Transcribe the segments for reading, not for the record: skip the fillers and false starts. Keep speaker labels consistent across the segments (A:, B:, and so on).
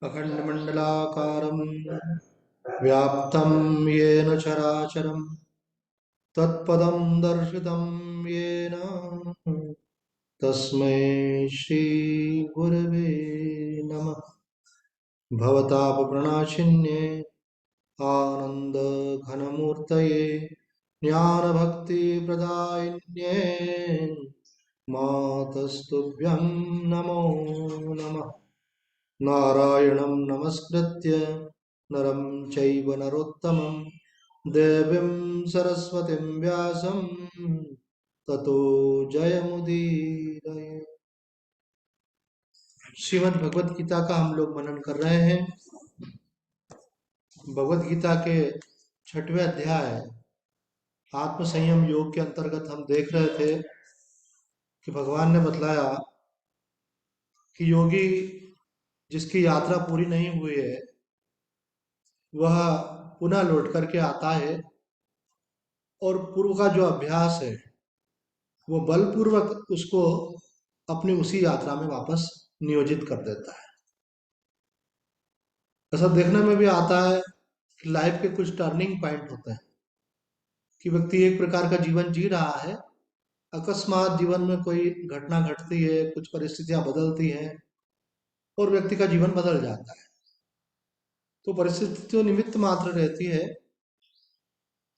A: अखण्डमण्डलाकारं व्याप्तं येन चराचरं तत्पदं दर्शितं येन तस्मै श्रीगुरवे नमः। भवतापप्रणाशिन्ये आनन्दघनमूर्तये ज्ञानभक्तिप्रदायिन्ये मातस्तुभ्यं नमो नमः। नारायणं नमस्कृत्य नरं चैव नरोत्तमं देवीं सरस्वतीं व्यासं ततो जयमुदीरये। श्रीमद् भगवत गीता का हम लोग मनन कर रहे हैं। भगवत गीता के 6वें अध्याय आत्म संयम योग के अंतर्गत हम देख रहे थे कि भगवान ने बतलाया कि योगी जिसकी यात्रा पूरी नहीं हुई है वह पुनः लौट करके आता है और पूर्व का जो अभ्यास है वो बलपूर्वक उसको अपनी उसी यात्रा में वापस नियोजित कर देता है। ऐसा देखने में भी आता है कि लाइफ के कुछ टर्निंग पॉइंट होते हैं कि व्यक्ति एक प्रकार का जीवन जी रहा है, अकस्मात जीवन में कोई घटना घटती है, कुछ परिस्थितियां बदलती हैं और व्यक्ति का जीवन बदल जाता है। तो परिस्थिति तो निमित्त मात्र रहती है।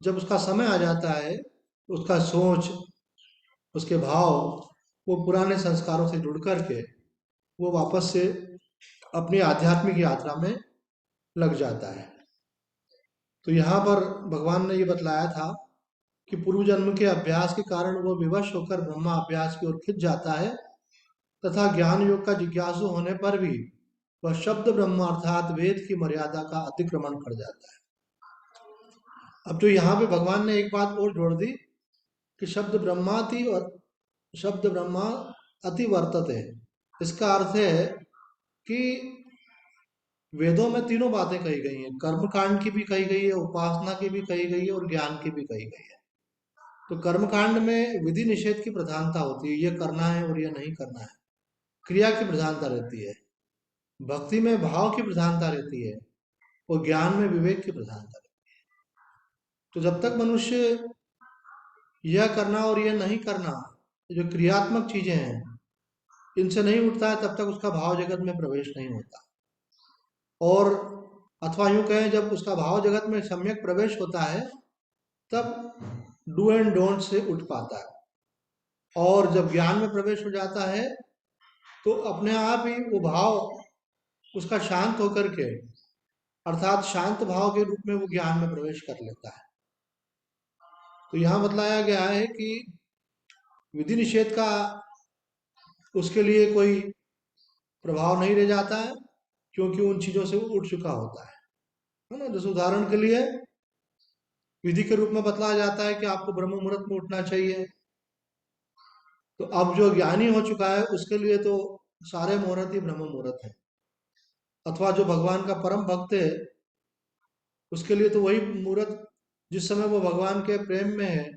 A: जब उसका समय आ जाता है उसका सोच, उसके भाव वो पुराने संस्कारों से जुड़ करके वो वापस से अपनी आध्यात्मिक यात्रा में लग जाता है। तो यहाँ पर भगवान ने ये बतलाया था कि पूर्व जन्म के अभ्यास के कारण वो विवश होकर ब्रह्मा अभ्यास की ओर खिंच जाता है तथा ज्ञान योग का जिज्ञासु होने पर भी वह शब्द ब्रह्म अर्थात वेद की मर्यादा का अतिक्रमण कर जाता है। अब जो यहाँ पे भगवान ने एक बात और जोड़ दी कि शब्द ब्रह्मा अति वर्तते। इसका अर्थ है कि वेदों में तीनों बातें कही गई हैं, कर्म कांड की भी कही गई है, उपासना की भी कही गई है और ज्ञान की भी कही गई है। तो कर्म कांड में विधि निषेध की प्रधानता होती है, ये करना है और ये नहीं करना है, क्रिया की प्रधानता रहती है। भक्ति में भाव की प्रधानता रहती है और ज्ञान में विवेक की प्रधानता रहती है। तो जब तक मनुष्य यह करना और यह नहीं करना, जो क्रियात्मक चीजें हैं, इनसे नहीं उठता है तब तक उसका भाव जगत में प्रवेश नहीं होता। और अथवा यूं कहें, जब उसका भाव जगत में सम्यक प्रवेश होता है तब डू एंड डोंट से उठ पाता है। और जब ज्ञान में प्रवेश हो जाता है तो अपने आप ही वो भाव उसका शांत होकर के, अर्थात शांत भाव के रूप में वो ज्ञान में प्रवेश कर लेता है। तो यहाँ बतलाया गया है कि विधि निषेध का उसके लिए कोई प्रभाव नहीं रह जाता है क्योंकि उन चीजों से वो उठ चुका होता है ना। जैसे उदाहरण के लिए विधि के रूप में बतलाया जाता है कि आपको ब्रह्म मुहूर्त में उठना चाहिए। तो अब जो ज्ञानी हो चुका है उसके लिए तो सारे मुहूर्त ही ब्रह्म मुहूर्त है। अथवा जो भगवान का परम भक्त है उसके लिए तो वही मुहूर्त, जिस समय वो भगवान के प्रेम में है,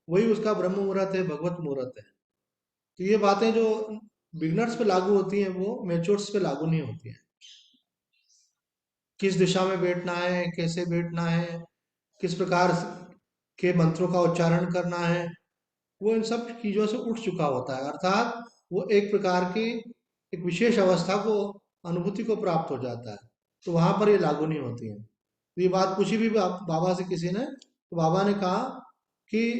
A: वही उसका ब्रह्म मुहूर्त है, भगवत मुहूर्त है। तो ये बातें जो बिगनर्स पे लागू होती हैं वो मैच्योर्स पे लागू नहीं होती हैं। किस दिशा में बैठना है, कैसे बैठना है, किस प्रकार के मंत्रों का उच्चारण करना है, वो इन सब चीजों से उठ चुका होता है। अर्थात वो एक प्रकार की एक विशेष अवस्था को, अनुभूति को प्राप्त हो जाता है। तो वहां पर ये लागू नहीं होती है। तो ये बात पूछी भी बाबा से किसी ने, तो बाबा ने कहा कि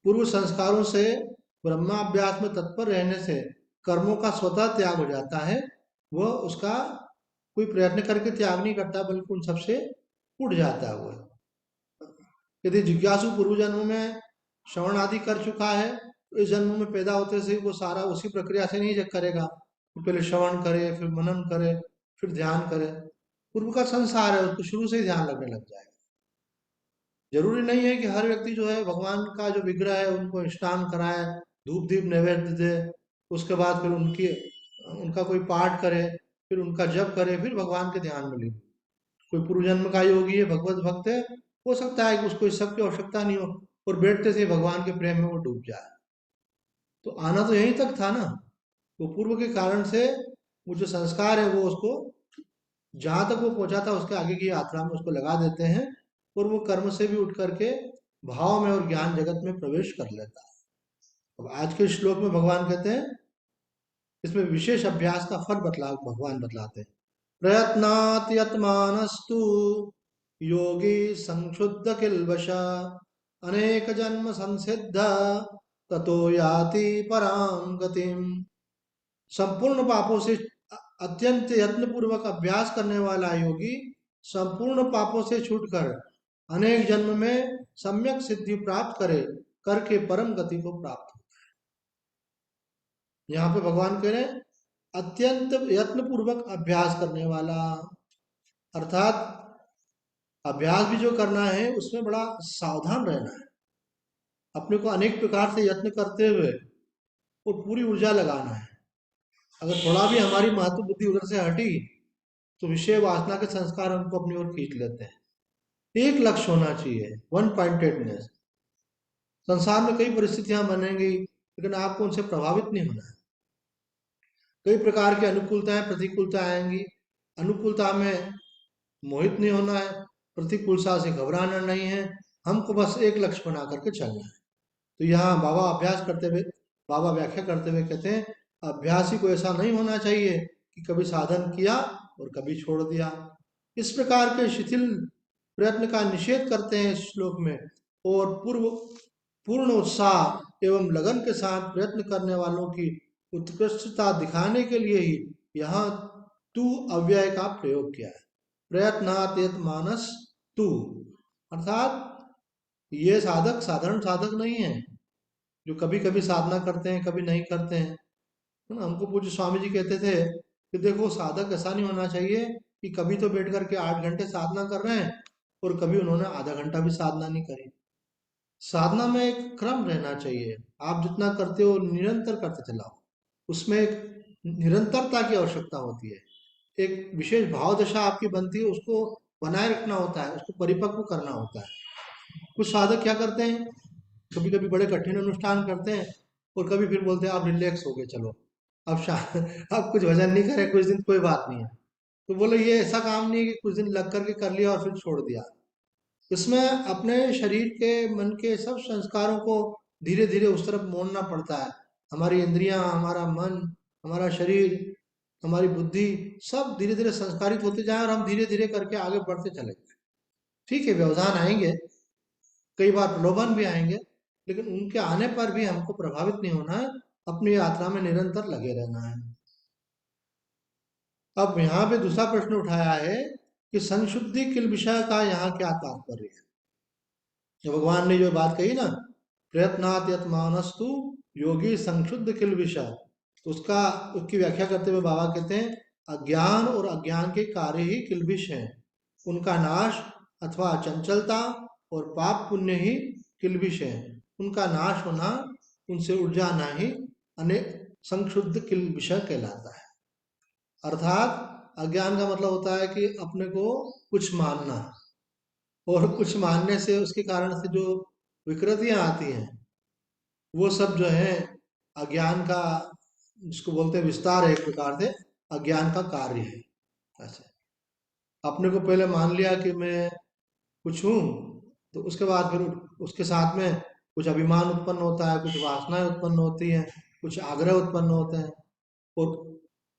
A: पूर्व संस्कारों से ब्रह्माभ्यास में तत्पर रहने से कर्मों का स्वतः त्याग हो जाता है। वह उसका कोई प्रयत्न करके त्याग नहीं करता बल्कि उन सबसे उठ जाता है। वो यदि जिज्ञासु पूर्व जन्म में श्रवण आदि कर चुका है तो इस जन्म में पैदा होते से वो सारा उसी प्रक्रिया से नहीं करेगा। वो पहले श्रवण करे, फिर मनन करे, फिर ध्यान करे। पूर्व का संसार है, उसको शुरू से ही ध्यान लगने लग जाएगा। जरूरी नहीं है कि हर व्यक्ति जो है भगवान का जो विग्रह है उनको स्नान कराए, धूप दीप नैवेद्य दे, उसके बाद फिर उनका कोई पाठ करे, फिर उनका जप करे, फिर भगवान के ध्यान में लीन। कोई पूर्व जन्म का योगी है, भगवत भक्त है, हो सकता है कि उसको इस सब की आवश्यकता नहीं हो और बैठते से भगवान के प्रेम में वो डूब जाए। तो आना तो यहीं तक था ना। तो पूर्व के कारण से वो जो संस्कार है वो उसको जहां तक वो पहुंचा था उसके आगे की यात्रा में उसको लगा देते हैं, और वो कर्म से भी उठ करके भाव में और ज्ञान जगत में प्रवेश कर लेता है। अब आज के श्लोक में भगवान कहते हैं, इसमें विशेष अभ्यास का फल भगवान बतलाते हैं। प्रयत्नात् यत्मानस्तु योगी संशुद्ध किल्बश अनेक जन्म संसिद्ध ततो याति पराम गतिम। संपूर्ण पापों से अत्यंत यत्न पूर्वक अभ्यास करने वाला योगी संपूर्ण पापों से छूटकर अनेक जन्म में सम्यक सिद्धि प्राप्त करे, करके परम गति को प्राप्त हो। यहाँ पे भगवान कह रहे हैं अत्यंत यत्न पूर्वक अभ्यास करने वाला, अर्थात अभ्यास भी जो करना है उसमें बड़ा सावधान रहना है। अपने को अनेक प्रकार से यत्न करते हुए और पूरी ऊर्जा लगाना है। अगर थोड़ा भी हमारी महत्व बुद्धि उधर से हटी तो विषय वासना के संस्कार हमको अपनी ओर खींच लेते हैं। एक लक्ष्य होना चाहिए, वन पॉइंटेडनेस। संसार में कई परिस्थितियां बनेंगी लेकिन आपको उनसे प्रभावित नहीं होना है। कई प्रकार की अनुकूलताएं प्रतिकूलता आएंगी, अनुकूलता में मोहित नहीं होना है, प्रतिकूलता से घबराना नहीं है। हमको बस एक लक्ष्य बना करके चलना है। तो यहाँ बाबा अभ्यास करते हुए, बाबा व्याख्या करते हुए कहते हैं अभ्यासी को ऐसा नहीं होना चाहिए कि कभी साधन किया और कभी छोड़ दिया। इस प्रकार के शिथिल प्रयत्न का निषेध करते हैं इस श्लोक में, और पूर्ण उत्साह एवं लगन के साथ प्रयत्न करने वालों की उत्कृष्टता दिखाने के लिए ही यहाँ तू अव्यय का प्रयोग किया है। प्रयत्नात् यत् मानस तू, अर्थात ये साधक साधारण साधक नहीं है जो कभी कभी साधना करते हैं कभी नहीं करते हैं, है ना। हमको पूज्य स्वामी जी कहते थे कि देखो साधक ऐसा नहीं होना चाहिए कि कभी तो बैठ करके 8 घंटे साधना कर रहे हैं और कभी उन्होंने आधा घंटा भी साधना नहीं करी। साधना में एक क्रम रहना चाहिए। आप जितना करते हो निरंतर करते चलाओ, उसमें एक निरंतरता की आवश्यकता होती है। एक विशेष भाव दशा आपकी बनती है, उसको बनाए रखना होता है, उसको परिपक्व करना होता है। कुछ साधक क्या करते हैं, कभी कभी बड़े कठिन अनुष्ठान करते हैं और कभी फिर बोलते हैं आप रिलैक्स हो गए, चलो अब अब कुछ भजन नहीं करें कुछ दिन, कोई बात नहीं है। तो बोले ये ऐसा काम नहीं है कि कुछ दिन लग करके कर लिया और फिर छोड़ दिया। इसमें अपने शरीर के मन के सब संस्कारों को धीरे धीरे उस तरफ मोड़ना पड़ता है। हमारी इंद्रियां, हमारा मन, हमारा शरीर, हमारी बुद्धि सब धीरे धीरे संस्कारित होते जाए और हम धीरे धीरे करके आगे बढ़ते चले जाए। ठीक है, व्यवधान आएंगे, कई बार प्रलोभन भी आएंगे, लेकिन उनके आने पर भी हमको प्रभावित नहीं होना है, अपनी यात्रा में निरंतर लगे रहना है। अब यहाँ पे दूसरा प्रश्न उठाया है कि संशुद्धि किल विषय का यहाँ क्या तात्पर्य है। जो भगवान ने जो बात कही ना, प्रयत्नात् यत् मानस्तु योगी संशुद्ध किल विषय, तो उसका उसकी व्याख्या करते हुए बाबा कहते हैं अज्ञान और अज्ञान के कार्य ही किल्बिष हैं, उनका नाश अथवा चंचलता और पाप पुण्य ही किल्बिष है, उनका नाश होना, उनसे उठ जाना ही अनेक संशुद्ध किल विषय कहलाता है। अर्थात अज्ञान का मतलब होता है कि अपने को कुछ मानना, और कुछ मानने से उसके कारण से जो विकृतियां आती हैं वो सब जो है अज्ञान का, जिसको बोलते हैं विस्तार है, एक प्रकार से अज्ञान का कार्य है। अच्छा, अपने को पहले मान लिया कि मैं कुछ हूँ, तो उसके बाद फिर उसके साथ में कुछ अभिमान उत्पन्न होता है, कुछ वासनाएं उत्पन्न होती हैं, कुछ आग्रह उत्पन्न होते हैं, और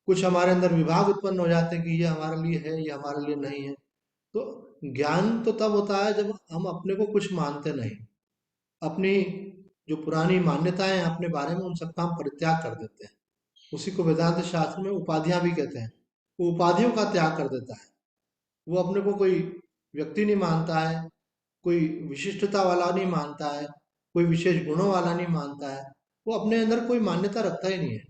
A: कुछ हमारे अंदर विभाग उत्पन्न हो जाते हैं कि ये हमारे लिए है, ये हमारे लिए नहीं है। तो ज्ञान तो तब होता है जब हम अपने को कुछ मानते नहीं, अपनी जो पुरानी मान्यताएं हैं अपने बारे में उन सबका हम परित्याग कर देते हैं। उसी को वेदांत शास्त्र में उपाधियां भी कहते हैं। वो उपाधियों का त्याग कर देता है, वो अपने को कोई व्यक्ति नहीं मानता है, कोई विशिष्टता वाला नहीं मानता है, कोई विशेष गुणों वाला नहीं मानता है, वो अपने अंदर कोई मान्यता रखता ही नहीं है,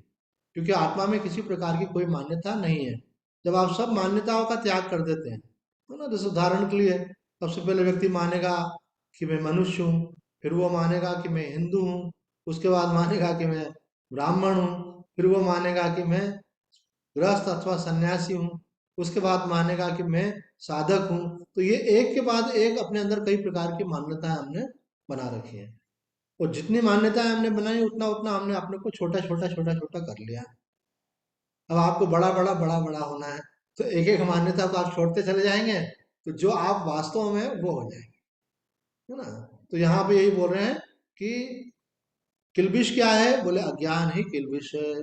A: क्योंकि आत्मा में किसी प्रकार की कोई मान्यता नहीं है। जब आप सब मान्यताओं का त्याग कर देते हैं, तो ना, जैसे उदाहरण के लिए सबसे पहले व्यक्ति मानेगा कि मैं मनुष्य हूँ, फिर वो मानेगा कि मैं हिंदू हूँ, उसके बाद मानेगा कि मैं ब्राह्मण हूँ, फिर वो मानेगा कि मैं गृहस्थ अथवा सन्यासी हूँ, उसके बाद मानेगा कि मैं साधक हूँ। तो ये एक के बाद एक अपने अंदर कई प्रकार की मान्यताएं हमने बना रखी है, और जितनी मान्यताएं हमने बनाई उतना उतना हमने अपने को छोटा छोटा छोटा छोटा कर लिया। अब आपको बड़ा बड़ा बड़ा बड़ा होना है, तो एक एक मान्यता को आप छोड़ते चले जाएंगे, तो जो आप वास्तव में वो हो जाएंगे, है ना। तो यहाँ पे यही बोल रहे हैं कि किल्बिश क्या है, बोले अज्ञान ही किल्बिश है।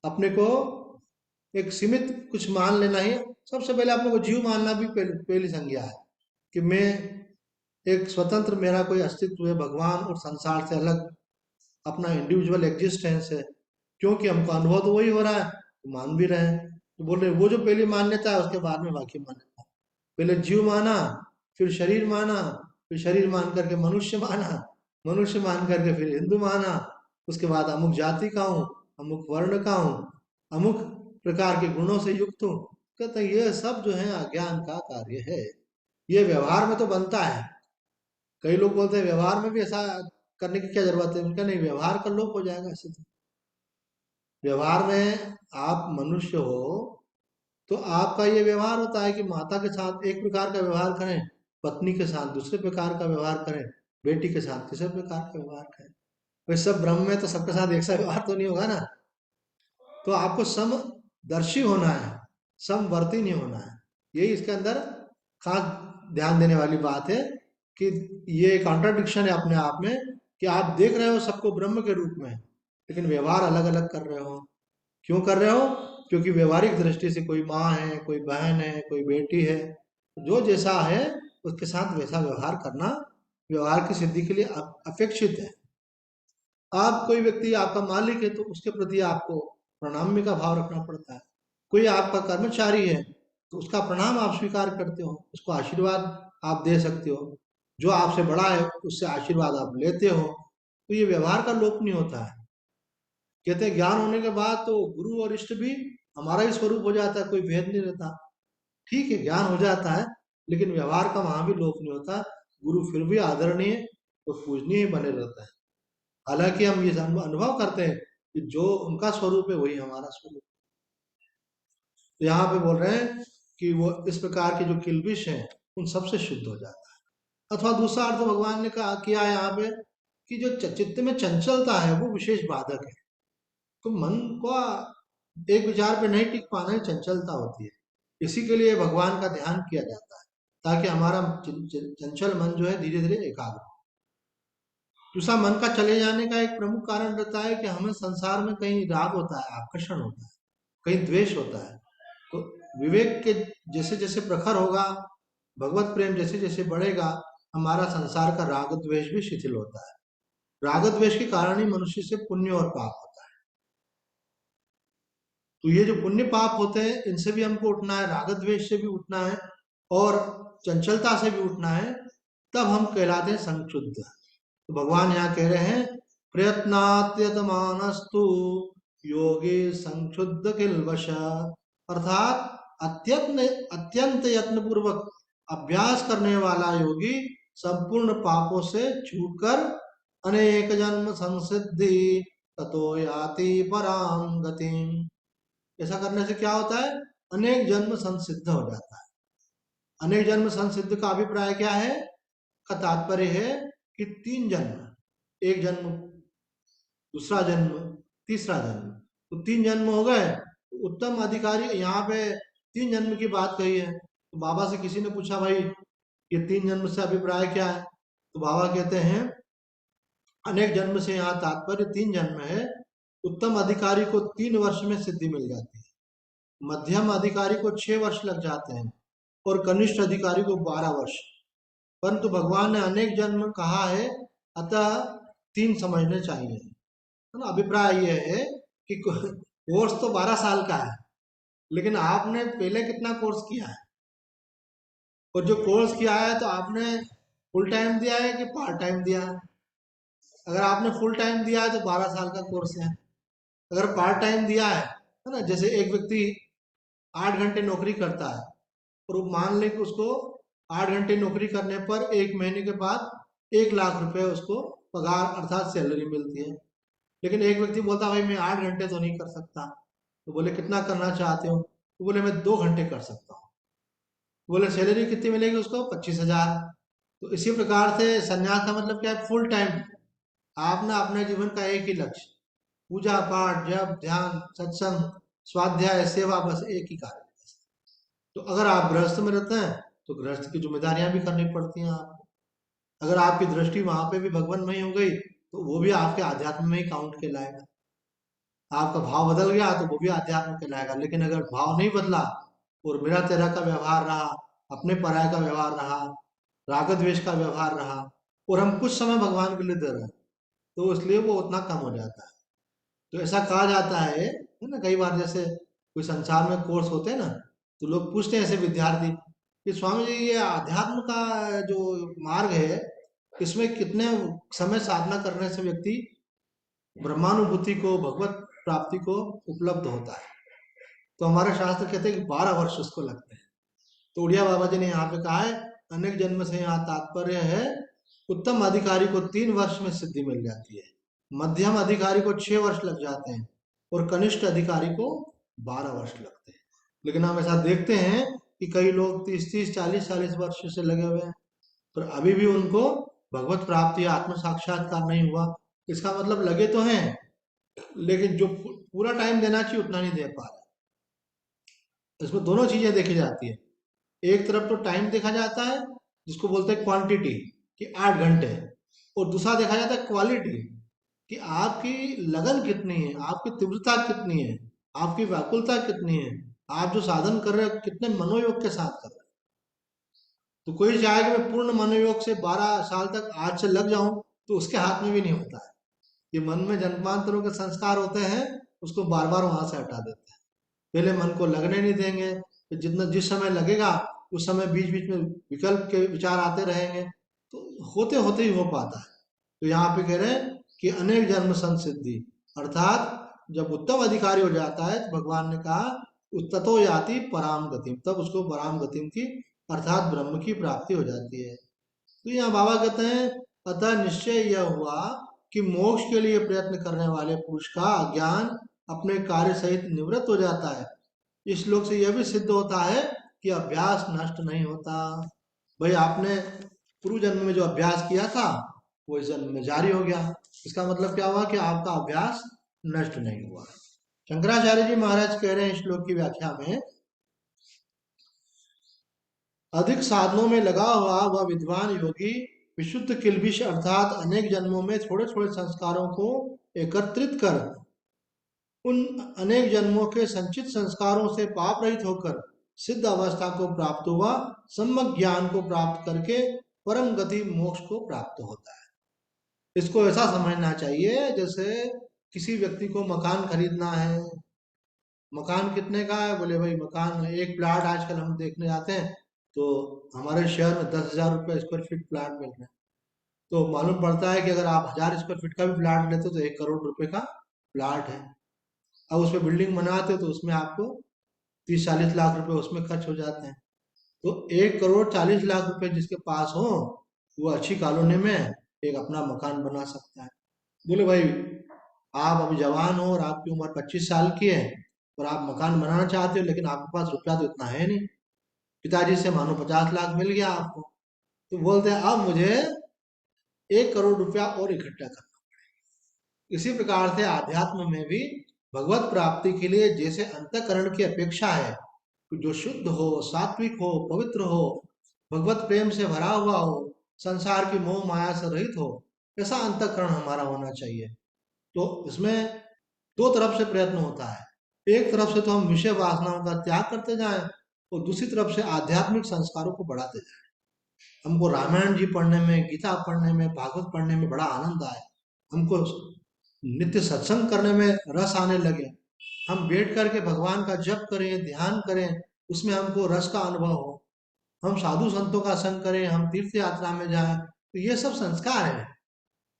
A: अपने को एक सीमित कुछ मान लेना ही, सबसे पहले अपने को जीव मानना भी पहली संज्ञा है, कि मैं एक स्वतंत्र, मेरा कोई अस्तित्व है भगवान और संसार से अलग, अपना इंडिविजुअल एग्जिस्टेंस है। क्योंकि हमको अनुभव तो वही हो रहा है, तो मान भी रहे हैं। तो बोल रहे वो जो पहली मान्यता है, उसके बाद में बाकी मान्यता। पहले जीव माना, फिर शरीर माना, फिर शरीर मान करके मनुष्य माना, मनुष्य मान करके फिर हिंदू माना, उसके बाद अमुक जाति का हूँ, अमुक वर्ण का हूँ, अमुक प्रकार के गुणों से युक्त हूँ। कहते हैं ये सब जो है अज्ञान का कार्य है। ये व्यवहार में तो बनता है। कई लोग बोलते हैं व्यवहार में भी ऐसा करने की क्या जरूरत है, उनका नहीं, व्यवहार का लोप हो जाएगा ऐसे तो। व्यवहार में आप मनुष्य हो, तो आपका ये व्यवहार होता है कि माता के साथ एक प्रकार का व्यवहार करें, पत्नी के साथ दूसरे प्रकार का व्यवहार करें, बेटी के साथ तीसरे प्रकार का व्यवहार करें। वैसे सब ब्रह्म में तो सबके साथ एक सा व्यवहार तो नहीं होगा ना। तो आपको समदर्शी होना है, समवर्ती नहीं होना है। यही इसके अंदर खास ध्यान देने वाली बात है, कि ये कॉन्ट्राडिक्शन है अपने आप में, कि आप देख रहे हो सबको ब्रह्म के रूप में, लेकिन व्यवहार अलग अलग कर रहे हो। क्यों कर रहे हो? क्योंकि व्यवहारिक दृष्टि से कोई माँ है, कोई बहन है, कोई बेटी है, जो जैसा है उसके साथ वैसा व्यवहार करना व्यवहार की सिद्धि के लिए अपेक्षित है। आप कोई व्यक्ति आपका मालिक है, तो उसके प्रति आपको प्रणाम्य का भाव रखना पड़ता है। कोई आपका कर्मचारी है, तो उसका प्रणाम आप स्वीकार करते हो, उसको आशीर्वाद आप दे सकते हो। जो आपसे बड़ा है उससे आशीर्वाद आप लेते हो। तो ये व्यवहार का लोप नहीं होता है। कहते हैं ज्ञान होने के बाद तो गुरु और इष्ट भी हमारा ही स्वरूप हो जाता है, कोई भेद नहीं रहता। ठीक है, ज्ञान हो जाता है, लेकिन व्यवहार का वहां भी लोप नहीं होता। गुरु फिर भी आदरणीय और पूजनीय ही बने रहता है। हालांकि हम ये अनुभव करते हैं कि जो उनका स्वरूप है वही हमारा स्वरूप। तो यहाँ पे बोल रहे हैं कि वो इस प्रकार के जो किल्बिश हैं उन सबसे शुद्ध हो जाता है। अथवा दूसरा अर्थ भगवान ने कहा किया है यहाँ पे, कि जो चित्त में चंचलता है वो विशेष बाधक है। तो मन को एक विचार पे नहीं टिक पाना ही चंचलता होती है। इसी के लिए भगवान का ध्यान किया जाता है, ताकि हमारा चंचल मन जो है धीरे धीरे एकाग्र हो। दूसरा, मन का चले जाने का एक प्रमुख कारण रहता है कि हमें संसार में कहीं राग होता है, आकर्षण होता है, कहीं द्वेष होता है। तो विवेक के जैसे जैसे प्रखर होगा, भगवत प्रेम जैसे जैसे बढ़ेगा, हमारा संसार का राग द्वेष भी शिथिल होता है। राग द्वेष के कारण ही मनुष्य से पुण्य और पाप होता है। तो ये जो पुण्य पाप होते हैं, इनसे भी हमको उठना है, राग द्वेष से भी उठना है, और चंचलता से भी उठना है। तब हम कहलाते हैं संशुद्ध। तो भगवान यहाँ कह रहे हैं, प्रयत्नात्यतमानस्तु योगी संशुद्ध किल्बश। अर्थात अत्यंत अत्यंत यत्न पूर्वक अभ्यास करने वाला योगी संपूर्ण पापों से छूटकर अनेक जन्म संसिद्धि ततो याति पराम गतिम। ऐसा करने से क्या होता है? अनेक जन्म संसिद्ध हो जाता है। अनेक जन्म संसिद्ध का अभिप्राय क्या है? का तात्पर्य है कि 3 जन्म, एक जन्म, दूसरा जन्म, तीसरा जन्म, तो 3 जन्म हो गए। उत्तम अधिकारी, यहाँ पे 3 जन्म की बात कही है। तो बाबा से किसी ने पूछा, भाई ये 3 जन्म से अभिप्राय क्या है? तो बाबा कहते हैं अनेक जन्म से यहाँ तात्पर्य 3 जन्म है। उत्तम अधिकारी को 3 वर्ष में सिद्धि मिल जाती है, मध्यम अधिकारी को 6 वर्ष लग जाते हैं, और कनिष्ठ अधिकारी को 12 वर्ष। परंतु भगवान ने अनेक जन्म कहा है, अतः 3 समझने चाहिए, है ना। अभिप्राय यह है कि कोर्स तो 12 साल का है, लेकिन आपने पहले कितना कोर्स किया है, और जो कोर्स किया है तो आपने फुल टाइम दिया है कि पार्ट टाइम दिया है? अगर आपने फुल टाइम दिया है तो 12 साल का कोर्स है। अगर पार्ट टाइम दिया है ना, जैसे एक व्यक्ति 8 घंटे नौकरी करता है, और वो मान ले कि उसको 8 घंटे नौकरी करने पर 1 महीने के बाद 1 लाख रुपए उसको पगार अर्थात सैलरी मिलती है। लेकिन एक व्यक्ति बोलता भाई मैं 8 घंटे तो नहीं कर सकता। तो बोले कितना करना चाहते हो? तो बोले मैं 2 घंटे कर सकता हूँ। बोले सैलरी कितनी मिलेगी उसको? 25,000। तो इसी प्रकार से संन्यास का मतलब क्या है? Full time. आपने अपने जीवन का एक ही लक्ष्य, पूजा पाठ जप ध्यान सत्संग स्वाध्याय सेवा, बस एक ही कार्य। तो अगर आप गृहस्थ में रहते हैं तो गृहस्थ की जिम्मेदारियां भी करनी पड़ती हैं आपको। अगर आपकी दृष्टि वहां पे भी भगवान में ही हो गई तो वो भी आपके आध्यात्म में ही काउंट कहलाएगा। आपका भाव बदल गया तो वो भी आध्यात्म कहलाएगा। लेकिन अगर भाव नहीं बदला और मेरा तेरा का व्यवहार रहा, अपने पराये का व्यवहार रहा, राग द्वेष का व्यवहार रहा, और हम कुछ समय भगवान के लिए दे रहे हैं, तो इसलिए वो उतना कम हो जाता है। तो ऐसा कहा जाता है ना, कई बार जैसे कोई संसार में कोर्स होते हैं ना, तो लोग पूछते हैं ऐसे विद्यार्थी कि स्वामी जी ये अध्यात्म का जो मार्ग है, इसमें कितने समय साधना करने से व्यक्ति ब्रह्मानुभूति को, भगवत प्राप्ति को उपलब्ध होता है? तो हमारे शास्त्र कहते हैं कि 12 वर्ष उसको लगते हैं। तो उड़िया बाबा जी ने यहाँ पे कहा है, अनेक जन्म से यहाँ तात्पर्य है, उत्तम अधिकारी को 3 वर्ष में सिद्धि मिल जाती है, मध्यम अधिकारी को 6 वर्ष लग जाते हैं, और कनिष्ठ अधिकारी को 12 वर्ष लगते हैं। लेकिन हम ऐसा देखते हैं कि कई लोग 30-30, 40-40 वर्ष से लगे हुए हैं, पर अभी भी उनको भगवत प्राप्ति या आत्म साक्षात्कार नहीं हुआ। इसका मतलब लगे तो हैं, लेकिन जो पूरा टाइम देना चाहिए उतना नहीं दे पा रहे। इसमें दोनों चीजें देखी जाती है। एक तरफ तो टाइम देखा जाता है, जिसको बोलते हैं क्वांटिटी, कि 8 घंटे, और दूसरा देखा जाता है क्वालिटी, कि आपकी लगन कितनी है, आपकी तीव्रता कितनी है, आपकी व्याकुलता कितनी है, आप जो साधन कर रहे हो कितने मनोयोग के साथ कर रहे हो। तो कोई चाहे कि मैं पूर्ण मनोयोग से 12 साल तक आज से लग जाऊं, तो उसके हाथ में भी नहीं होता है। ये मन में जन्मांतरों के संस्कार होते हैं, उसको बार बार वहां से हटा देते हैं। पहले मन को लगने नहीं देंगे, फिर जितना जिस समय लगेगा उस समय बीच बीच में विकल्प के विचार आते रहेंगे, तो होते होते ही हो पाता है। तो यहाँ पे कह रहे हैं कि अनेक जन्म संसिद्धि, अर्थात जब उत्तम अधिकारी हो जाता है तो भगवान ने कहा ततो याति पराम गतिम, तब उसको पराम गतिम की अर्थात ब्रह्म की प्राप्ति हो जाती है। तो यहाँ बाबा कहते हैं, अतः निश्चय यह हुआ कि मोक्ष के लिए प्रयत्न करने वाले पुरुष का अज्ञान अपने कार्य सहित निवृत्त हो जाता है। इस श्लोक से यह भी सिद्ध होता है कि अभ्यास नष्ट नहीं होता। भाई आपने पूर्व जन्म में जो अभ्यास किया था वो इस जन्म में जारी हो गया, इसका मतलब क्या हुआ कि आपका अभ्यास नष्ट नहीं हुआ। शंकराचार्य जी महाराज कह रहे हैं इस श्लोक की व्याख्या में, अधिक साधनों में लगा हुआ वह विद्वान योगी विशुद्ध किल्बिष अर्थात अनेक जन्मों में थोड़े थोड़े संस्कारों को एकत्रित कर उन अनेक जन्मों के संचित संस्कारों से पाप रहित होकर सिद्ध अवस्था को प्राप्त हुआ, सम्यक ज्ञान को प्राप्त करके परम गति मोक्ष को प्राप्त होता है। इसको ऐसा समझना चाहिए जैसे किसी व्यक्ति को मकान खरीदना है। मकान कितने का है? बोले भाई मकान, एक प्लाट आजकल हम देखने जाते हैं तो हमारे शहर में 10,000 रुपये स्क्वायर फीट प्लाट मिल रहे हैं। तो मालूम पड़ता है कि अगर आप 1,000 स्क्वायर फीट का भी प्लाट लेते हो तो 1 करोड़ रुपए का प्लाट है। अब उसमें बिल्डिंग बनाते हो तो उसमें आपको 30-40 लाख रुपए उसमें खर्च हो जाते हैं। तो 1,40,00,000 रुपए जिसके पास हो, वो अच्छी कॉलोनी में एक अपना मकान बना सकता है। बोले भाई आप अभी जवान हो और आपकी उम्र 25 साल की है और आप मकान बनाना चाहते हो, लेकिन आपके पास रुपया तो इतना है नहीं, पिताजी से मानो 50 लाख मिल गया आपको, तो बोलते हैं अब मुझे 1 करोड़ रुपया और इकट्ठा करना। इसी प्रकार से आध्यात्म में भी भगवत प्राप्ति के लिए जैसे अंतःकरण की अपेक्षा है, जो शुद्ध हो, सात्विक हो, पवित्र हो, भगवत प्रेम से भरा हुआ हो, संसार की मोह माया से रहित हो, ऐसा अंतःकरण हमारा होना चाहिए। तो इसमें दो तरफ से प्रयत्न होता है। एक तरफ से तो हम विषय वासनाओं का त्याग करते जाएं, और दूसरी तरफ से आध्यात्मिक संस्कारों को बढ़ाते जाएं। हमको रामायण जी पढ़ने में, गीता पढ़ने में, भागवत पढ़ने में बड़ा आनंद आए, हमको नित्य सत्संग करने में रस आने लगे, हम बैठ करके भगवान का जप करें, ध्यान करें, उसमें हमको रस का अनुभव हो, हम साधु संतों का संग करें, हम तीर्थ यात्रा में जाएं, तो ये सब संस्कार है।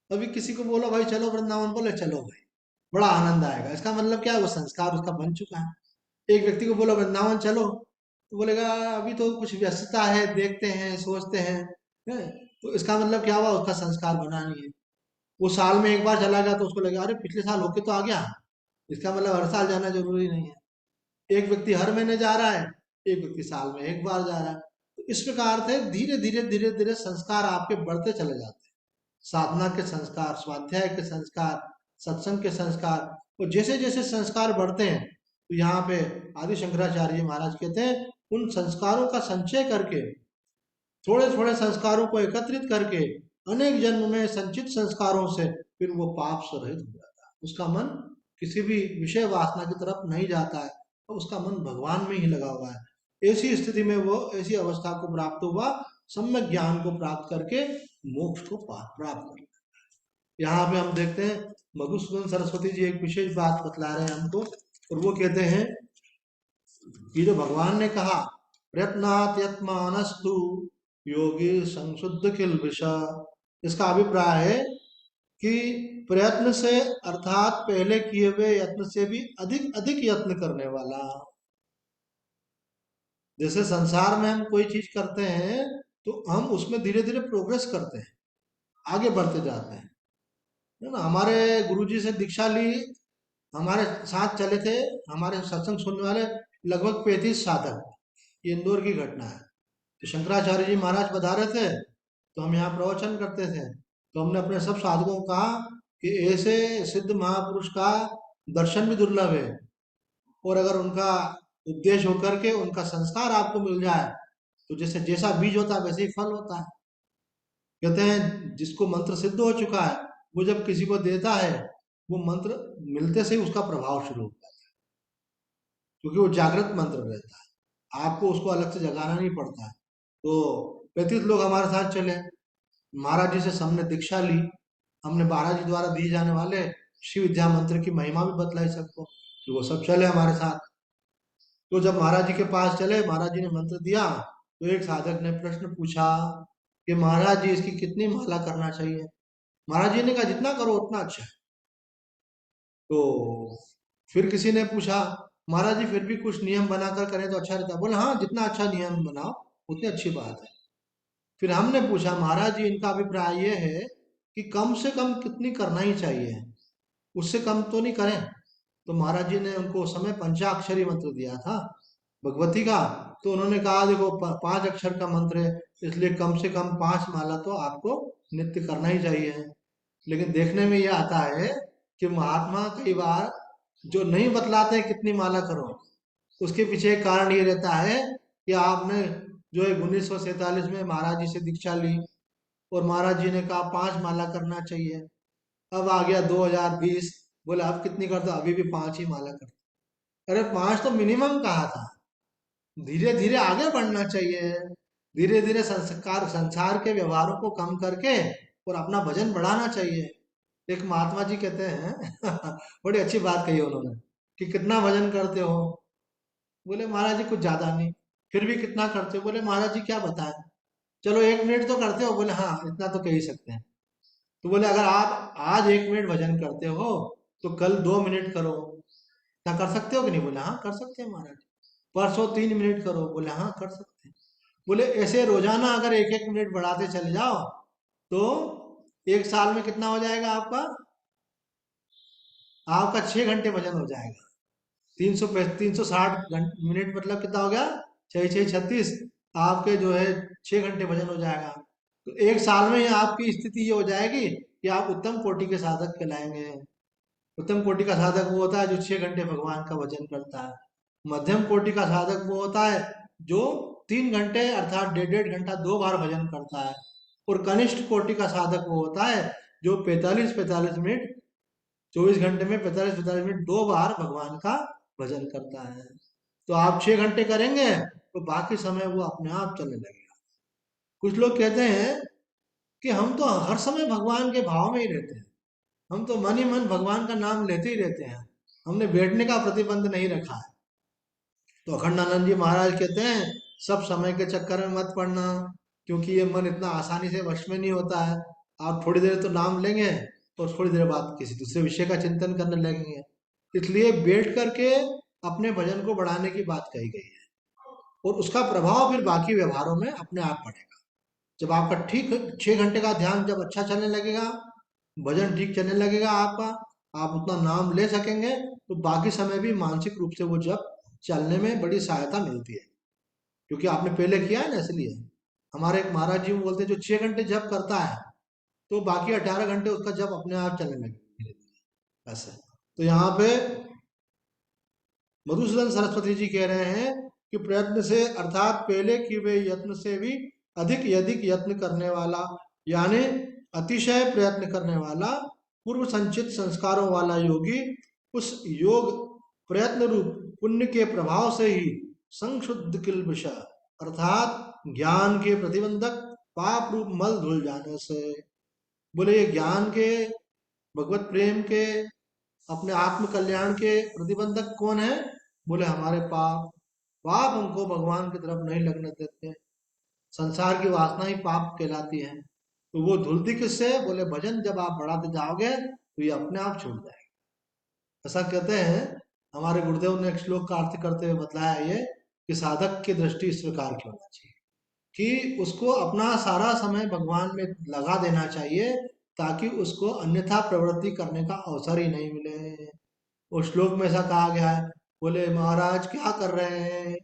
A: अभी किसी को बोलो भाई चलो वृंदावन, बोले चलो भाई, बड़ा आनंद आएगा, इसका मतलब क्या है? वो संस्कार उसका बन चुका है। एक व्यक्ति को बोलो वृंदावन चलो, तो बोलेगा अभी तो कुछ व्यस्तता है, देखते हैं, सोचते हैं? तो इसका मतलब क्या हुआ? उसका संस्कार बना नहीं है। वो साल में एक बार चला गया तो उसको लगेगा अरे पिछले साल होके तो आ गया, इसका मतलब हर साल जाना जरूरी नहीं है। एक व्यक्ति हर महीने जा रहा है, एक व्यक्ति साल में एक बार जा रहा है। तो इस प्रकार से धीरे धीरे धीरे धीरे संस्कार आपके बढ़ते चले जाते हैं। साधना के संस्कार, स्वाध्याय के संस्कार, सत्संग के संस्कार, और जैसे जैसे संस्कार बढ़ते हैं तो यहाँ पे आदि शंकराचार्य जी महाराज कहते हैं उन संस्कारों का संचय करके, थोड़े थोड़े संस्कारों को एकत्रित करके अनेक जन्म में संचित संस्कारों से फिर वो पाप से रहित हो जाता है। उसका मन किसी भी विषय वासना की तरफ नहीं जाता है और उसका मन भगवान में ही लगा हुआ है। ऐसी स्थिति में वो ऐसी अवस्था को प्राप्त हुआ, सम्यक ज्ञान को प्राप्त करके मोक्ष को प्राप्त कर। यहाँ पे हम देखते हैं मधुसूदन सरस्वती जी एक विशेष बात बतला रहे हैं हमको, और वो कहते हैं कि जो भगवान ने कहा प्रयत्नात् यत्मानस्तु योगी संशुद्ध किल्बिषा, इसका अभिप्राय है कि प्रयत्न से अर्थात पहले किए हुए यत्न से भी अधिक अधिक यत्न करने वाला। जैसे संसार में हम कोई चीज करते हैं तो हम उसमें धीरे धीरे प्रोग्रेस करते हैं, आगे बढ़ते जाते हैं, है ना। हमारे गुरुजी से दीक्षा ली, हमारे साथ चले थे, हमारे सत्संग सुनने वाले लगभग 35 साधक, ये इंदौर की घटना है। तो शंकराचार्य जी महाराज पधारे थे, तो हम यहाँ प्रवचन करते थे, तो हमने अपने सब साधकों को कहा कि ऐसे सिद्ध महापुरुष का दर्शन भी दुर्लभ है, और अगर उनका उपदेश होकर के उनका संस्कार आपको मिल जाए तो जैसे जैसा बीज होता है वैसे ही फल होता है। कहते हैं जिसको मंत्र सिद्ध हो चुका है वो जब किसी को देता है, वो मंत्र मिलते से ही उसका प्रभाव शुरू होता है, क्योंकि वो जागृत मंत्र रहता है, आपको उसको अलग से जगाना नहीं पड़ता है। तो 35 लोग हमारे साथ चले, महाराज जी से हमने दीक्षा ली, हमने महाराज जी द्वारा दिए जाने वाले शिव विद्या मंत्र की महिमा भी बतलाई सबको, तो वो सब चले हमारे साथ। तो जब महाराज जी के पास चले, महाराज जी ने मंत्र दिया, तो एक साधक ने प्रश्न पूछा कि महाराज जी इसकी कितनी माला करना चाहिए। महाराज जी ने कहा जितना करो उतना अच्छा है। तो फिर किसी ने पूछा महाराज जी फिर भी कुछ नियम बनाकर करें तो अच्छा रहता है। बोले हाँ, जितना अच्छा नियम बनाओ उतनी अच्छी बात है। फिर हमने पूछा महाराज जी इनका अभिप्राय ये है कि कम से कम कितनी करना ही चाहिए, उससे कम तो नहीं करें। तो महाराज जी ने उनको उस समय पंचाक्षरी मंत्र दिया था भगवती का, तो उन्होंने कहा देखो 5 अक्षर का मंत्र है, इसलिए कम से कम 5 माला तो आपको नित्य करना ही चाहिए। लेकिन देखने में ये आता है कि महात्मा कई बार जो नहीं बतलाते हैं कितनी माला करो, उसके पीछे एक कारण ये रहता है कि आपने जो है 1947 में महाराज जी से दीक्षा ली और महाराज जी ने कहा 5 माला करना चाहिए। अब आ गया 2020, बोले आप कितनी करते हो? अभी भी 5 ही माला करते। अरे 5 तो मिनिमम कहा था, धीरे धीरे आगे बढ़ना चाहिए, धीरे धीरे संस्कार संसार के व्यवहारों को कम करके और अपना वजन बढ़ाना चाहिए। एक महात्मा जी कहते हैं बड़ी अच्छी बात कही उन्होंने कि कितना वजन करते हो? बोले महाराज जी कुछ ज्यादा नहीं। फिर भी कितना करते हो? बोले महाराज जी क्या बताएं, चलो 1 मिनट तो करते हो। बोले हाँ इतना तो कह ही सकते हैं। तो बोले अगर आप आज 1 मिनट वजन करते हो तो कल 2 मिनट करो, क्या कर सकते हो कि नहीं? बोले हाँ कर सकते हैं महाराज। परसों 3 मिनट करो। बोले हाँ कर सकते हैं। बोले ऐसे रोजाना अगर एक एक मिनट बढ़ाते चले जाओ तो एक साल में कितना हो जाएगा आपका? आपका 6 घंटे वजन हो जाएगा। 360 मिनट मतलब कितना हो गया? 6 6 36, आपके जो है 6 घंटे वजन हो जाएगा। तो एक साल में ही आपकी स्थिति ये हो जाएगी कि आप उत्तम कोटि के साधक कहलाएंगे। उत्तम कोटि का साधक वो होता है जो 6 घंटे भगवान का भजन करता है। मध्यम कोटि का साधक वो होता है जो 3 घंटे अर्थात 1.5 1.5 घंटा 2 बार भजन करता है। और कनिष्ठ कोटि का साधक वो होता है जो 45 45 मिनट, 24 घंटे में 45 45 मिनट 2 बार भगवान का भजन करता है। तो आप 6 घंटे करेंगे तो बाकी समय वो अपने आप चलने लगेगा। कुछ लोग कहते हैं कि हम तो हर समय भगवान के भाव में ही रहते हैं, हम तो मन ही मन भगवान का नाम लेते ही रहते हैं, हमने बैठने का प्रतिबंध नहीं रखा है। तो अखंडानंद जी महाराज कहते हैं सब समय के चक्कर में मत पड़ना, क्योंकि ये मन इतना आसानी से वश में नहीं होता है। आप थोड़ी देर तो नाम लेंगे और थोड़ी देर बाद किसी दूसरे विषय का चिंतन करने लगेंगे। इसलिए बैठ करके अपने भजन को बढ़ाने की बात कही गई है, और उसका प्रभाव फिर बाकी व्यवहारों में अपने आप पड़ेगा। जब आपका ठीक 6 घंटे का ध्यान जब अच्छा चलने लगेगा, भजन ठीक चलने लगेगा आपका, आप उतना नाम ले सकेंगे, तो बाकी समय भी मानसिक रूप से वो जब चलने में बड़ी सहायता मिलती है, क्योंकि आपने पहले किया है ना। इसलिए हमारे एक महाराज जी बोलते हैं जो 6 घंटे जब करता है तो बाकी 18 घंटे उसका जब अपने आप चलने लगे ऐसे। तो यहाँ पे मधुसूदन सरस्वती जी कह रहे हैं कि प्रयत्न से अर्थात पहले किए हुए यत्न से भी अधिक यत्न करने वाला, यानी अतिशय प्रयत्न करने वाला, पूर्व संचित संस्कारों वाला योगी उस योग प्रयत्न रूप पुण्य के प्रभाव से ही संशुद्ध किल्बिष अर्थात ज्ञान के प्रतिबंधक पाप रूप मल धुल जाने से, बोले ये ज्ञान के, भगवत प्रेम के, अपने आत्म कल्याण के प्रतिबंधक कौन है? बोले हमारे पाप। पाप हमको भगवान की तरफ नहीं लगने देते। संसार की वासना ही पाप कहलाती है। तो वो धुलती किससे? बोले भजन जब आप बढ़ाते जाओगे तो ये अपने आप छूट जाएगा। ऐसा कहते हैं, हमारे गुरुदेव ने एक श्लोक का अर्थ करते हुए बताया ये कि साधक की दृष्टि इस प्रकार की होना चाहिए कि उसको अपना सारा समय भगवान में लगा देना चाहिए, ताकि उसको अन्यथा प्रवृत्ति करने का अवसर ही नहीं मिले। उस श्लोक में ऐसा कहा गया है, बोले महाराज क्या कर रहे हैं?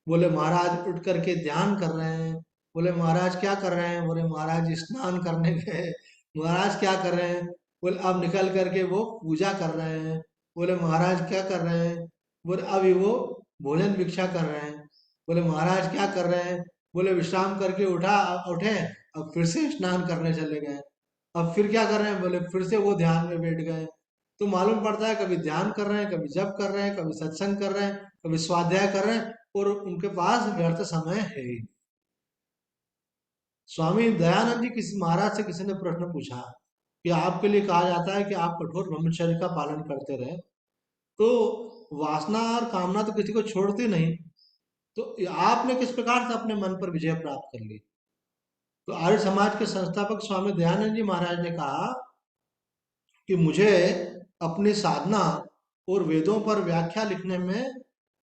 A: बोले महाराज उठ करके ध्यान कर रहे हैं। बोले महाराज क्या कर रहे हैं? बोले महाराज स्नान करने गए। महाराज क्या कर रहे हैं? बोले अब निकल करके वो पूजा कर रहे हैं। बोले महाराज क्या कर रहे हैं? बोले अभी वो भोजन भिक्षा कर रहे हैं। बोले महाराज क्या कर रहे हैं? बोले विश्राम करके उठे, अब फिर से स्नान करने चले गए। अब फिर क्या कर रहे हैं? बोले फिर से वो ध्यान में बैठ गए। तो मालूम पड़ता है कभी ध्यान कर रहे हैं, कभी जप कर रहे हैं, कभी सत्संग कर रहे हैं, कभी स्वाध्याय कर रहे हैं, और उनके पास व्यर्थ समय है ही। स्वामी दयानंद जी किसी महाराज से किसी ने प्रश्न पूछा कि आपके लिए कहा जाता है कि आप कठोर ब्रह्मचर्य का पालन करते रहे, तो वासना और कामना तो किसी को छोड़ती नहीं, तो आपने किस प्रकार से अपने मन पर विजय प्राप्त कर ली? तो आर्य समाज के संस्थापक स्वामी दयानंद जी महाराज ने कहा कि मुझे अपनी साधना और वेदों पर व्याख्या लिखने में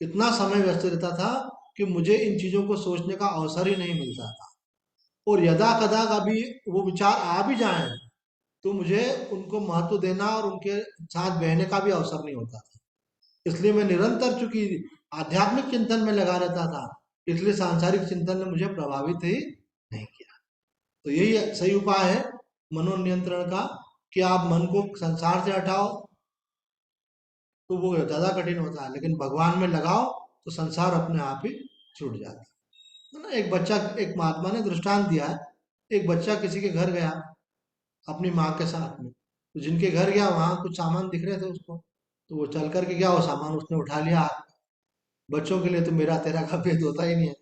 A: इतना समय व्यस्त रहता था कि मुझे इन चीजों को सोचने का अवसर ही नहीं मिलता था, और यदा कदा कभी वो विचार आ भी जाएं तो मुझे उनको महत्व देना और उनके साथ बहने का भी अवसर नहीं होता था। इसलिए मैं निरंतर, चूंकि आध्यात्मिक चिंतन में लगा रहता था, इसलिए सांसारिक चिंतन ने मुझे प्रभावित ही नहीं किया। तो यही सही उपाय है मनोनियंत्रण का, कि आप मन को संसार से हटाओ तो वो ज्यादा कठिन होता है, लेकिन भगवान में लगाओ तो संसार अपने आप ही छूट जाता है। तो ना, एक बच्चा, एक महात्मा ने दृष्टांत दिया है, एक बच्चा किसी के घर गया अपनी माँ के साथ में, तो जिनके घर गया वहां कुछ सामान दिख रहे थे उसको, तो वो चल करके गया, वो सामान उसने उठा लिया। बच्चों के लिए तो मेरा तेरा का भेद होता ही नहीं है,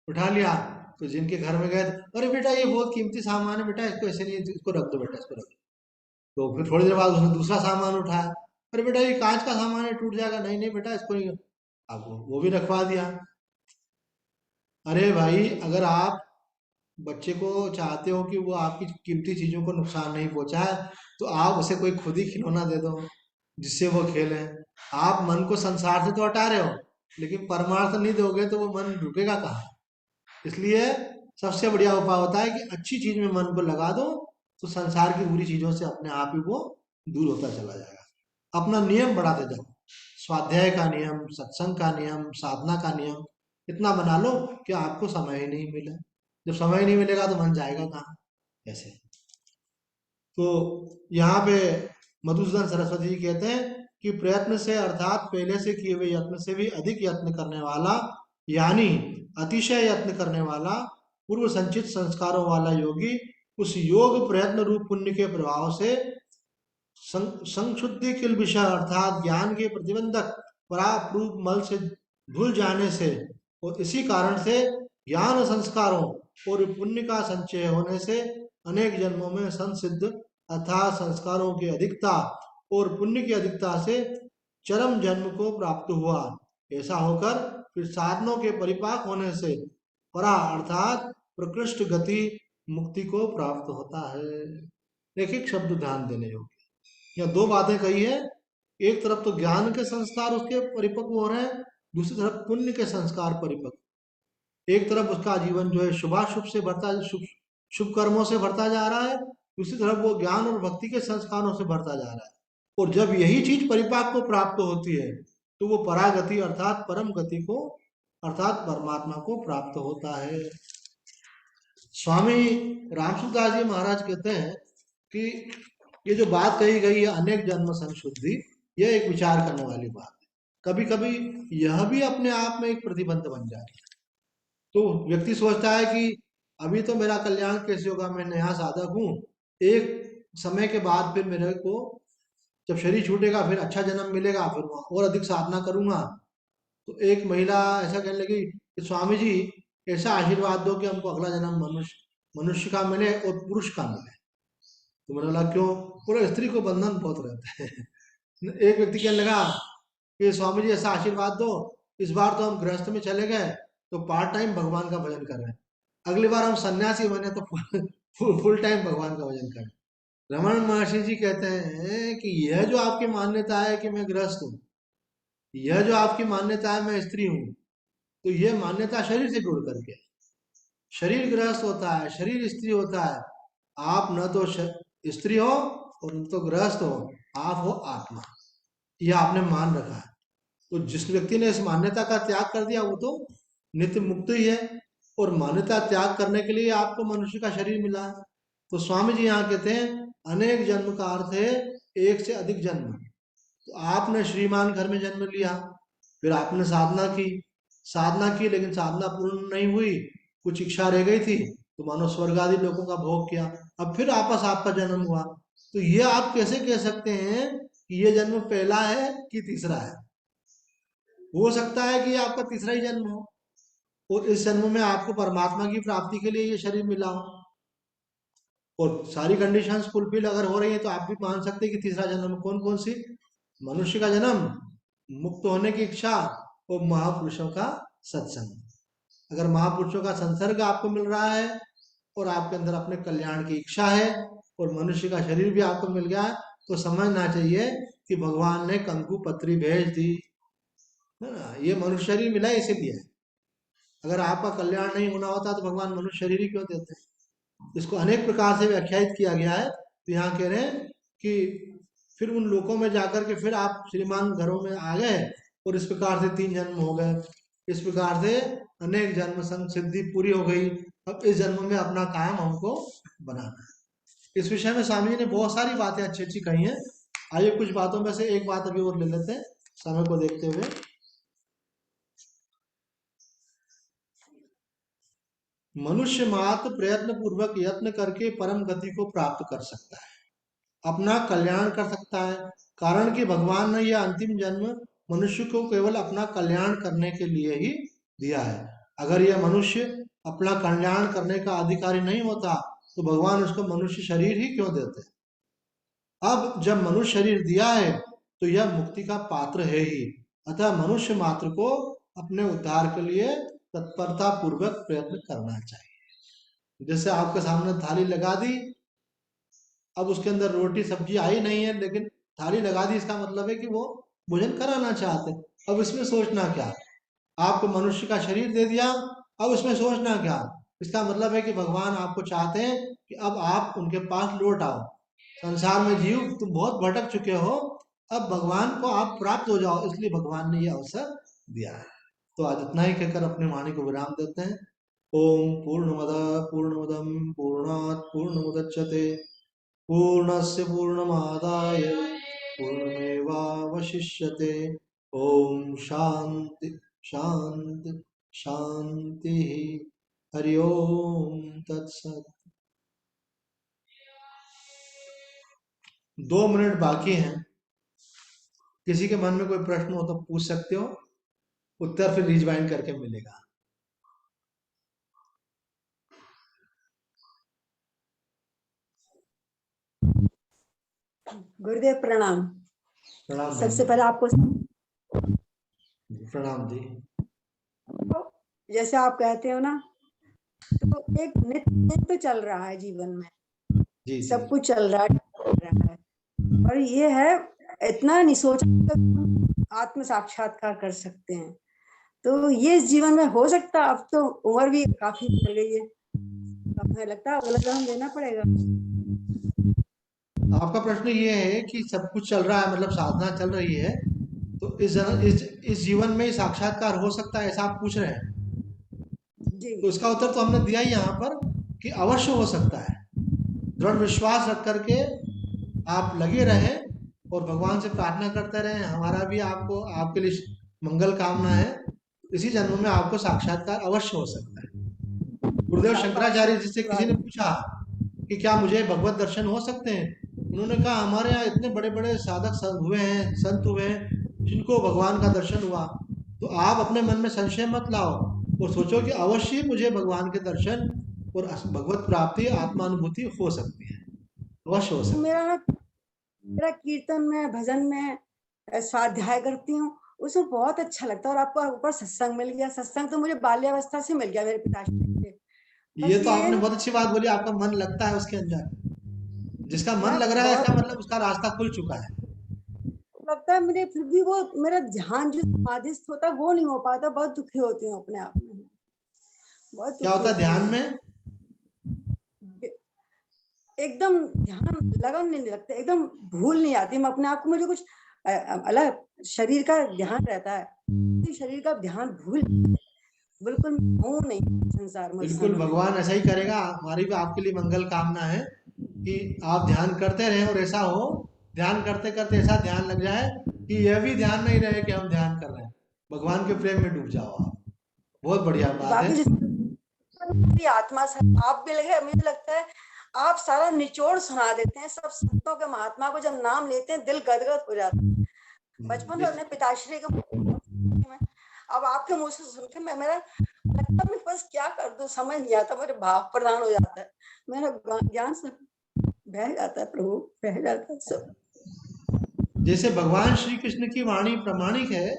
A: उठा लिया। तो जिनके घर में गए, अरे बेटा ये बहुत कीमती सामान है बेटा, इसको ऐसे नहीं, इसको रख दो बेटा, इसको रख दो। तो फिर थोड़ी देर बाद उसने दूसरा सामान उठाया, अरे बेटा ये कांच का सामान है, टूट जाएगा, नहीं नहीं बेटा इसको नहीं। अब वो भी रखवा दिया। अरे भाई, अगर आप बच्चे को चाहते हो कि वो आपकी कीमती चीजों को नुकसान नहीं पहुंचाए, तो आप उसे कोई खुद ही खिलौना दे दो जिससे वो खेले। आप मन को संसार से तो हटा रहे हो, लेकिन परमार्थ नहीं दोगे तो वो मन रुकेगा कहाँ? इसलिए सबसे बढ़िया उपाय होता है कि अच्छी चीज में मन को लगा दो, तो संसार की बुरी चीजों से अपने आप ही वो दूर होता चला जाएगा। अपना नियम बढ़ाते जाओ, स्वाध्याय का नियम, सत्संग का नियम, साधना का नियम इतना बना लो कि आपको समय ही नहीं मिले। जब समय ही नहीं मिलेगा तो मन जाएगा कहाँ? ऐसे। तो यहाँ पे मधुसूदन सरस्वती जी कहते हैं कि प्रयत्न से अर्थात पहले से किए हुए यत्न से भी अधिक यत्न करने वाला, यानी अतिशय यत्न करने वाला, पूर्व संचित संस्कारों वाला योगी उस योग प्रयत्न रूप पुण्य के प्रभाव से संशुद्धि किल विषय अर्थात ज्ञान के प्रतिबंधक पराप्रूप मल से धुल जाने से, और इसी कारण से ज्ञान संस्कारों और पुण्य का संचय होने से अनेक जन्मों में संसिद्ध अर्थात संस्कारों की अधिकता और पुण्य की अधिकता से चरम जन्म को प्राप्त हुआ। ऐसा होकर फिर साधनों के परिपाक होने से परा अर्थात प्रकृष्ट गति मुक्ति को प्राप्त होता है। एक शब्द ध्यान देने योग्य, या दो बातें कही है। एक तरफ तो ज्ञान के संस्कार उसके परिपक्व हो रहे हैं, दूसरी तरफ पुण्य के संस्कार परिपक्व। एक तरफ उसका जीवन जो है शुभाशुभ से भरता, शुभ शुभ कर्मों से भरता जा रहा है, दूसरी तरफ वो ज्ञान और भक्ति के संस्कारों से भरता जा रहा है। और जब यही चीज परिपाक को प्राप्त होती है तो वो परागति अर्थात परम गति को अर्थात परमात्मा को प्राप्त होता है। स्वामी रामसुदास जी महाराज कहते हैं कि ये जो बात कही गई है अनेक जन्म संशुद्धि, यह एक विचार करने वाली बात है। कभी कभी यह भी अपने आप में एक प्रतिबंध बन जाती है। तो व्यक्ति सोचता है कि अभी तो मेरा कल्याण कैसे होगा, मैं नया साधक हूँ, एक समय के बाद फिर मेरे को जब शरीर छूटेगा फिर अच्छा जन्म मिलेगा, फिर वहाँ और अधिक साधना करूंगा। तो एक महिला ऐसा कहने लगी कि स्वामी जी ऐसा आशीर्वाद दो कि हमको अगला जन्म मनुष्य मनुष्य का मिले और पुरुष का मिले। तो मैंने बोला क्यों? पूरा स्त्री को बंधन बहुत रहते हैं। एक व्यक्ति कहने लगा कि स्वामी जी ऐसा आशीर्वाद दो, इस बार तो हम गृहस्थ में चले गए तो पार्ट टाइम भगवान का भजन कर रहे हैं, अगली बार हम सन्यासी बने तो फुल टाइम भगवान का भजन करें। रमन महर्षि जी कहते हैं कि यह जो आपकी मान्यता है कि मैं गृहस्थ हूँ, यह जो आपकी मान्यता है मैं स्त्री हूँ, तो यह मान्यता शरीर से जुड़ करके है। शरीर गृहस्थ होता है, शरीर स्त्री होता है। आप न तो स्त्री हो और न तो गृहस्थ हो, आप हो आत्मा। यह आपने मान रखा है। तो जिस व्यक्ति ने इस मान्यता का त्याग कर दिया वो तो नित्य मुक्त ही है। और मान्यता त्याग करने के लिए आपको मनुष्य का शरीर मिला है। तो स्वामी जी यहाँ कहते हैं अनेक जन्म का अर्थ है एक से अधिक जन्म। तो आपने श्रीमान घर में जन्म लिया, फिर आपने साधना की लेकिन साधना पूर्ण नहीं हुई, कुछ इच्छा रह गई थी, तो मानो स्वर्ग आदि लोगों का भोग किया, अब फिर आपस आपका जन्म हुआ। तो ये आप कैसे कह सकते हैं कि ये जन्म पहला है कि तीसरा है? हो सकता है कि ये आपका तीसरा ही जन्म हो और इस जन्म में आपको परमात्मा की प्राप्ति के लिए ये शरीर मिला हो और सारी कंडीशंस फुलफिल अगर हो रही है तो आप भी मान सकते हैं कि तीसरा जन्म। कौन कौन सी? मनुष्य का जन्म, मुक्त होने की इच्छा और महापुरुषों का सत्संग। अगर महापुरुषों का संसर्ग आपको मिल रहा है और आपके अंदर अपने कल्याण की इच्छा है और मनुष्य का शरीर भी आपको मिल गया है, तो समझना चाहिए कि भगवान ने कंकु पत्री भेज दी, है ना। ये मनुष्य शरीर मिला है इसीलिए। अगर आपका कल्याण नहीं होना होता तो भगवान मनुष्य शरीर ही क्यों देते? इसको अनेक प्रकार से व्याख्यायित किया गया है। तो यहाँ कह रहे हैं कि फिर उन लोकों में जाकर के फिर आप श्रीमान घरों में आ गए और इस प्रकार से 3 जन्म हो गए, इस प्रकार से अनेक जन्म संग सिद्धि पूरी हो गई। अब इस जन्म में अपना कायम हमको बनाना है। इस विषय में स्वामी जी ने बहुत सारी बातें अच्छी अच्छी कही हैं। आइए कुछ बातों में से एक बात अभी और ले लेते हैं समय को देखते हुए। मनुष्य मात्र प्रयत्न पूर्वक यत्न करके परम गति को प्राप्त कर सकता है, अपना कल्याण कर सकता है। कारण कि भगवान ने यह अंतिम जन्म मनुष्य को केवल अपना कल्याण करने के लिए ही दिया है। अगर यह मनुष्य अपना कल्याण करने का अधिकारी नहीं होता तो भगवान उसको मनुष्य शरीर ही क्यों देते? अब जब मनुष्य शरीर दिया है तो यह मुक्ति का पात्र है ही। अतः मनुष्य मात्र को अपने उद्धार के लिए तत्परता पूर्वक प्रयत्न करना चाहिए। जैसे आपके सामने थाली लगा दी, अब उसके अंदर रोटी सब्जी आई नहीं है लेकिन थाली लगा दी, इसका मतलब है कि वो भोजन कराना चाहते हैं। अब इसमें सोचना क्या? आपको मनुष्य का शरीर दे दिया, अब इसमें सोचना क्या? इसका मतलब है कि भगवान आपको चाहते हैं कि अब आप उनके पास लौट आओ। संसार में जीव तुम बहुत भटक चुके हो, अब भगवान को आप प्राप्त हो जाओ, इसलिए भगवान ने यह अवसर दिया है। तो आज इतना ही कहकर अपने वाणी को विराम देते हैं। ओम पूर्णमद पूर्णमदम पूर्णात् पूर्णमुदच्यते पूर्णस्य पूर्णमादाय पूर्णमेवावशिष्यते। ओम शांति शांति शांति। हरि ओम तत्सत। 2 मिनट बाकी हैं, किसी के मन में कोई प्रश्न हो तो पूछ सकते हो, उत्तर फिर रिजवाइन करके मिलेगा।
B: गुरुदेव प्रणाम।
A: प्रणाम
B: सबसे पहले आपको
A: प्रणाम जी।
B: जैसे आप कहते हो ना, तो एक नित्य तो चल रहा है जीवन में,
A: जी
B: सब कुछ चल रहा है और ये है इतना नहीं सोचा आत्म साक्षात्कार कर सकते हैं। तो ये इस जीवन में हो सकता, अब तो उम्र भी काफी बढ़ गई है, हमें लगता है अगला जन्म लेना पड़ेगा।
A: आपका प्रश्न ये है कि सब कुछ चल रहा है, मतलब साधना चल रही है, तो इस जीवन में ही साक्षात्कार हो सकता है, ऐसा आप पूछ रहे हैं?
B: जी
A: तो इसका उत्तर तो हमने दिया ही यहाँ पर कि अवश्य हो सकता है। दृढ़ विश्वास रख करके आप लगे रहें और भगवान से प्रार्थना करते रहें, हमारा भी आपको आपके लिए मंगल कामना है। इसी जन्म में आपको साक्षात्कार अवश्य हो सकता है। गुरुदेव
B: आपका
A: शंकराचार्य जी से किसी
B: आशीर्वाद।
A: ने पूछा कि क्या मुझे भगवत दर्शन हो सकते हैं? उन्होंने कहा हमारे यहाँ इतने बड़े बड़े साधक हुए हैं, संत हुए हैं, जिनको भगवान का दर्शन हुआ। तो आप अपने मन में संशय मत लाओ और सोचो कि अवश्य ही मुझे भगवान के दर्शन और भगवत प्राप्ति आत्मानुभूति हो सकती है, अवश्य हो सकती
B: मेरा
A: है।
B: ना, मेरा कीर्तन में, भजन में, स्वाध्याय करती हूँ, उसमें बहुत अच्छा लगता है। और आपको ऊपर सत्संग मिल गया। सत्संग तो मुझे बाल्यावस्था से मिल गया मेरे पिताश्री से।
A: ये
B: बस
A: तो
B: ये
A: आपने
B: है,
A: बहुत अच्छी बात बोली, आपका मन लगता है उसके अंदर। जिसका मन
B: मैं
A: लग रहा है इसका
B: बहुत
A: मतलब उसका रास्ता खुल चुका है।
B: लगता है मुझे, फिर भी वो मेरा ध्यान जो समाधिस्थ होता है वो नहीं हो पाता। बहुत दुखी होती हूँ अपने आप में, बहुत
A: क्या
B: दुखी
A: होता है
B: होती
A: ध्यान
B: हूँ।
A: में?
B: एकदम ध्यान लगन नहीं लगता, एकदम भूल नहीं आती मैं अपने आप को। मुझे कुछ अलग शरीर का ध्यान रहता है, शरीर का ध्यान भूल, बिल्कुल हूँ नहीं संसार में उस
A: बिल्कुल,
B: समय में।
A: भगवान ऐसा ही करेगा। हमारी भी आपके लिए मंगल कामना है कि आप ध्यान करते रहें और ऐसा हो, ध्यान करते करते ऐसा ध्यान लग जाए कि यह भी ध्यान नहीं रहे कि हम ध्यान कर रहे हैं, भगवान के प्रेम में डूब जाओ आप। बहुत बढ़िया बात है।
B: बाकी जिस मेरी आत्मा से आप भी लगे, मुझे लगता है आप सारा निचोड़ सुना देते हैं। सब संतों के महात्मा को जब नाम लेते हैं दिल गदगद हो जाता है। बचपन में
A: जिस
B: अपने पिताश्री के में, अब आपके मुंह से सुन के मैं, मेरा लगता है मैं बस क्या कर दूं, समझ नहीं आता। मेरे भाव प्रधान हो जाता है, मेरा ज्ञान सब बह जाता है प्रभु, बह जाता है सब।
A: जैसे भगवान श्री कृष्ण की वाणी प्रमाणिक है,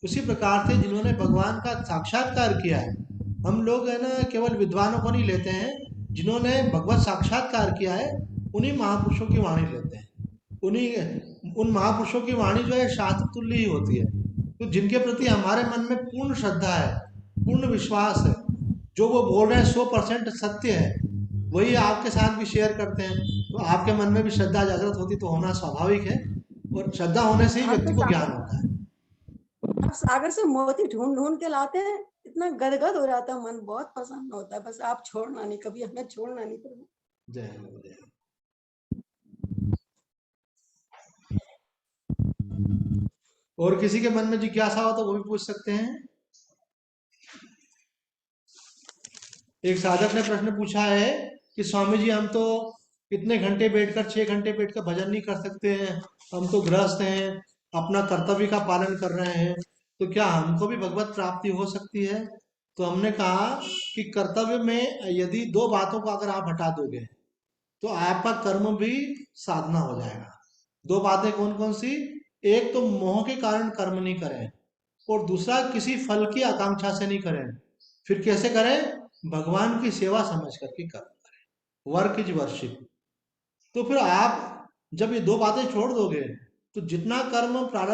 A: उसी प्रकार से जिन्होंने भगवान का साक्षात्कार किया है, हम लोग है ना केवल विद्वानों को नहीं लेते हैं, जिन्होंने भगवत साक्षात्कार किया है उन्हीं महापुरुषों की वाणी लेते हैं। उन्हीं उन महापुरुषों की वाणी जो है शास्त्र तुल्य ही होती है। तो जिनके प्रति हमारे मन में पूर्ण श्रद्धा है, पूर्ण विश्वास है, जो वो बोल रहे हैं 100% सत्य है, वही आपके साथ भी शेयर करते हैं। तो आपके मन में भी श्रद्धा जागृत होती तो होना स्वाभाविक है, और श्रद्धा होने से ही
B: हम
A: व्यक्ति
B: तो
A: को ज्ञान
B: सागर,
A: होता है।
B: हम सागर से मोती ढूंढ ढूंढ के लाते हैं, इतना गदगद हो जाता है मन, बहुत पसंद होता है। बस आप छोड़ना नहीं, कभी हमें छोड़ना नहीं प्रभु।
A: जय हो, जय हो। और किसी के मन में जिज्ञासा हो तो वो भी पूछ सकते हैं। एक साधक ने प्रश्न पूछा है कि स्वामी जी हम तो इतने घंटे बैठकर 6 घंटे बैठकर भजन नहीं कर सकते हैं, हम तो गृहस्थ हैं, अपना कर्तव्य का पालन कर रहे हैं, तो क्या हमको भी भगवत प्राप्ति हो सकती है? तो हमने कहा कि कर्तव्य में यदि दो बातों को अगर आप हटा दोगे तो आपका कर्म भी साधना हो जाएगा। दो बातें कौन कौन सी? एक तो मोह के कारण कर्म नहीं करें, और दूसरा किसी फल की आकांक्षा से नहीं करें। फिर कैसे करें? भगवान की सेवा समझ करके कर्म करें, वर्क इज वर्शिप। तो फिर आप जब ये दो बातें छोड़ दोगे तो जितना कर्म प्रारब्ध